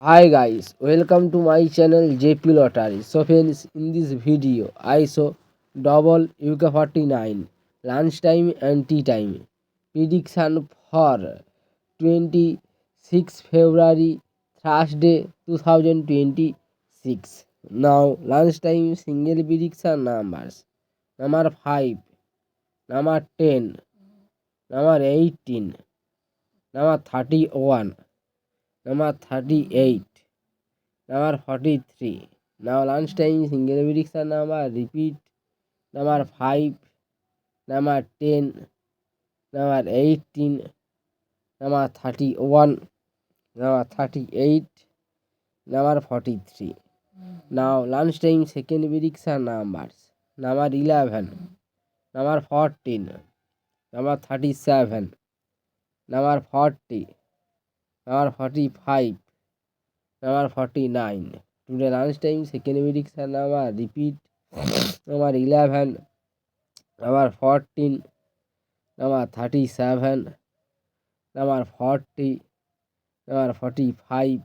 Hi guys, welcome to my channel JP Lottery. So friends, in this video I show double UK49 lunchtime and tea time prediction for 26 February Thursday 2026. Now lunchtime single prediction numbers: number 5, number 10, number 18, number 31, number 38, number 43. Now lunchtime single prediction number repeat: number 5, number 10, number 18, number 31, number 38, number 43. Now lunchtime second prediction numbers: number 11, number 14, number 37, number 40, number 45, number 49. Today lunchtime second prediction number repeat: number 11, number 14, number 37, number 40, number 45,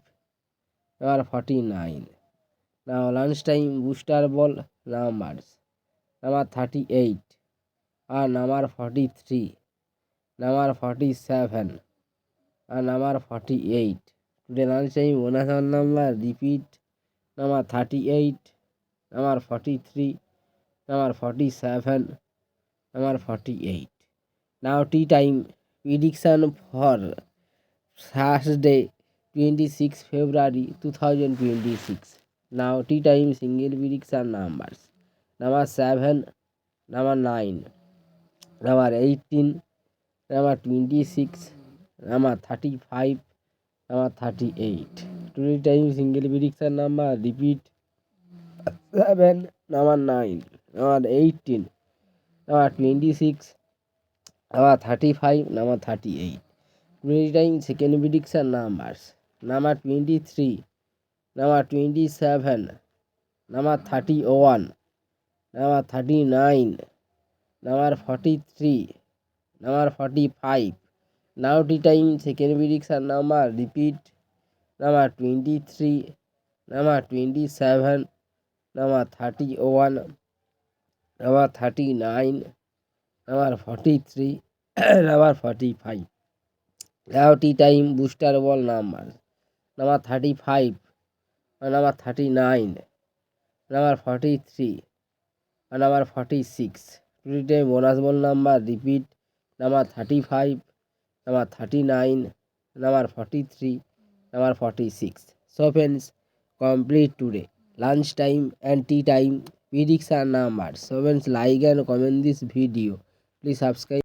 number 49. Now lunchtime booster ball numbers: number 38 and number 43, number 47 and number 48. Today lunchtime bonus number repeat: number 38, number 43, number 47, number 48. Now tea time prediction for Thursday 26 February 2026. Now tea time single prediction numbers: number 7, number 9, number 18, number 26, number 35, number 38. Today time single prediction number repeat: 7, number 9, number 18, number 26, number 35, number 38. Today time second prediction numbers: number 23, number 27, number 31, number 39, number 43, number 45. Now the time second prediction number repeat: number 23, number 27, number 31, number 39, number 43, number 45. Now tea time booster ball numbers: number 35, number 39, number 43, and number 46. Today time bonus ball number repeat: number 35, number 39, number 43, number 46. So friends, complete today lunch time and tea time prediction numbers. So friends, like and comment this video. Please subscribe.